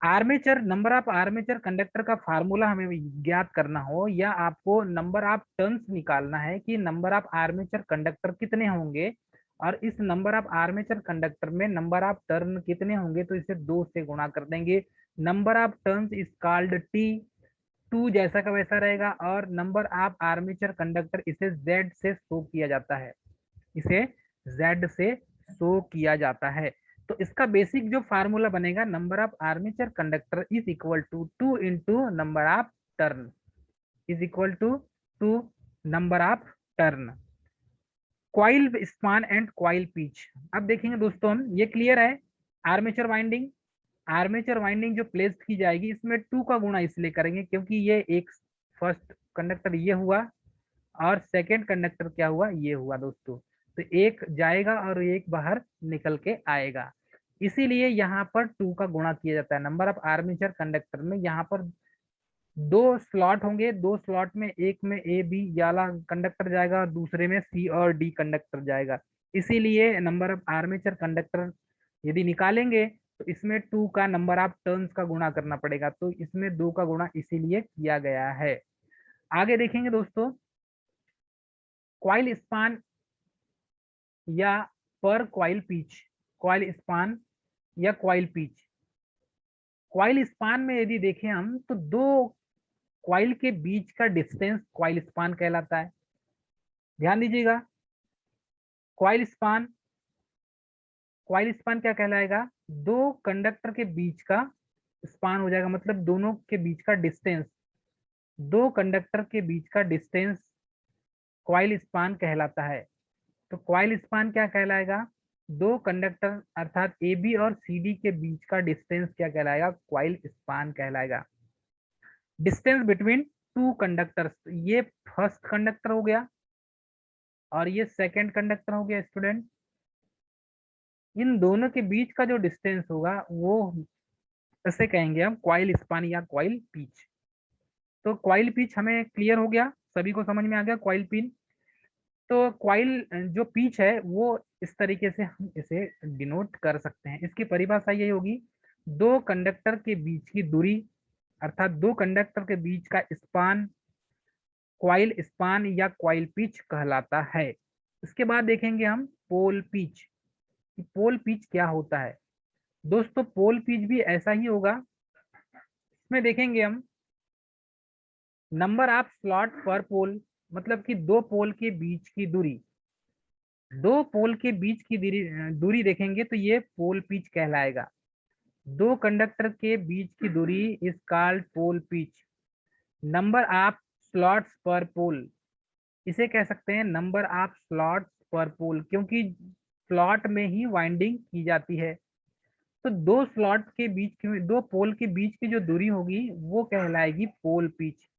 Armature, number of armature conductor का फार्मूला हमें ज्ञात करना हो, या आपको नंबर ऑफ टर्न्स निकालना है कि नंबर ऑफ आर्मेचर कंडक्टर कितने होंगे, और इस नंबर ऑफ आर्मेचर कंडक्टर में नंबर ऑफ टर्न कितने होंगे, तो इसे 2 से गुणा कर देंगे। Number of turns is called T, 2 जैसा का वैसा रहेगा, और नंबर ऑफ आर्मेचर कंडक्टर इसे Z से शो किया जाता है, इसे Z से शो किया जाता है। तो इसका बेसिक जो फार्मूला बनेगा, number of armature conductor is equal to 2 × number of turn, is equal to 2 number of turn. Coil span and coil pitch, अब देखेंगे दोस्तों हम, ये क्लियर है। आर्मेचर वाइंडिंग, आर्मेचर वाइंडिंग जो प्लेस की जाएगी, इसमें 2 का गुणा इसलिए करेंगे क्योंकि ये एक फर्स्ट कंडक्टर ये हुआ, और सेकेंड कंडक्टर क्या हुआ, ये हुआ दोस्तों। तो एक जाएगा और एक बाहर निकल के आएगा, इसीलिए यहाँ पर 2 का गुणा किया जाता है। नंबर ऑफ आर्मेचर कंडक्टर में यहाँ पर 2 स्लॉट होंगे, 2 स्लॉट में एक में ए बी वाला कंडक्टर जाएगा और दूसरे में सी और डी कंडक्टर जाएगा। इसीलिए नंबर ऑफ आर्मेचर कंडक्टर यदि निकालेंगे तो इसमें 2 का नंबर ऑफ टर्न्स का गुणा करना पड़ेगा, तो इसमें 2 का गुणा इसीलिए किया गया है। आगे देखेंगे दोस्तों, कॉइल स्पान या पर कॉइल पिच, कॉइल स्पान या कॉइल पिच। कॉइल स्पान में यदि देखें हम, तो 2 कॉइल के बीच का डिस्टेंस कॉइल स्पान कहलाता है। ध्यान दीजिएगा, कॉइल स्पान, कॉइल स्पान क्या कहलाएगा, 2 कंडक्टर के बीच का स्पान हो जाएगा, मतलब दोनों के बीच का डिस्टेंस, 2 कंडक्टर के बीच का डिस्टेंस कॉइल स्पान कहलाता है। तो कॉइल स्पान क्या कहलाएगा, 2 कंडक्टर अर्थात ए बी और सी डी के बीच का डिस्टेंस क्या कहलाएगा, कॉइल स्पान कहलाएगा। डिस्टेंस बिटवीन 2 कंडक्टर्स, ये फर्स्ट कंडक्टर हो गया और ये सेकंड कंडक्टर हो गया स्टूडेंट। इन दोनों के बीच का जो डिस्टेंस होगा वो इसे कहेंगे हम कॉइल स्पान या कॉइल पिच। तो कॉइल पिच हमें क्लियर हो गया, सभी को समझ में आ गया कॉइल पिन। तो कॉइल जो पिच है वो इस तरीके से हम इसे डिनोट कर सकते हैं। इसकी परिभाषा यही होगी, 2 कंडक्टर के बीच की दूरी अर्थात 2 कंडक्टर के बीच का स्पान कॉइल स्पान या कॉइल पिच कहलाता है। इसके बाद देखेंगे हम पोल पिच, कि पोल पिच क्या होता है। दोस्तों पोल पिच भी ऐसा ही होगा, इसमें देखेंगे हम नंबर ऑफ स्लॉट पर पोल, मतलब कि 2 पोल के बीच की दूरी, 2 पोल के बीच की दूरी देखेंगे तो ये पोल पिच कहलाएगा। 2 कंडक्टर के बीच की दूरी is called pole pitch. Number of slots पर पोल, इसे कह सकते हैं नंबर ऑफ स्लॉट्स पर पोल, क्योंकि स्लॉट में ही वाइंडिंग की जाती है। तो 2 स्लॉट के बीच की, 2 पोल के बीच की जो दूरी होगी वो कहलाएगी पोल पिच।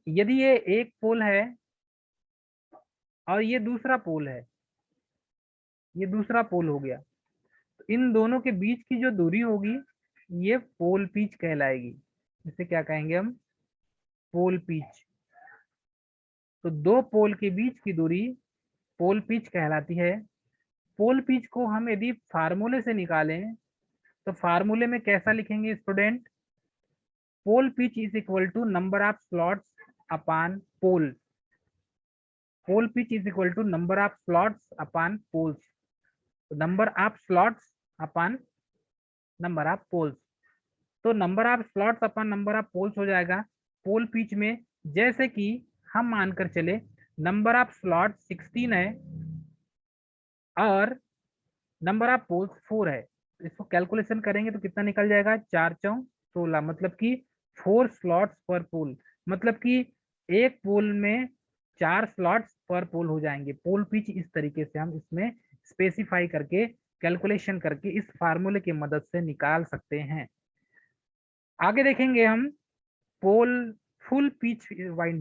यदि ये एक पोल है और ये दूसरा पोल है, ये दूसरा पोल हो गया, तो इन दोनों के बीच की जो दूरी होगी ये पोल पिच कहलाएगी। इसे क्या कहेंगे हम, पोल पिच। तो 2 पोल के बीच की दूरी पोल पिच कहलाती है। पोल पिच को हम यदि फार्मूले से निकालें तो फार्मूले में कैसा लिखेंगे student, pole pitch is equal to number of slots upon pole, pole pitch is equal to number of slots upon poles, number of slots upon number of poles. तो number of slots upon number of poles हो जाएगा pole pitch में। जैसे कि हम मानकर चले number of slot 16 है और नंबर ऑफ पोल्स 4 है, इसको कैलकुलेशन करेंगे तो कितना निकल जाएगा, 4×4 = 16, मतलब कि 4 स्लॉट्स पर पोल, मतलब कि एक पोल में 4 स्लॉट्स पर पोल हो जाएंगे। पोल पिच इस तरीके से हम इसमें स्पेसिफाई करके कैलकुलेशन करके इस फार्मूले की मदद से निकाल सकते हैं। आगे देखेंगे हम पोल फुल पिच वाइंड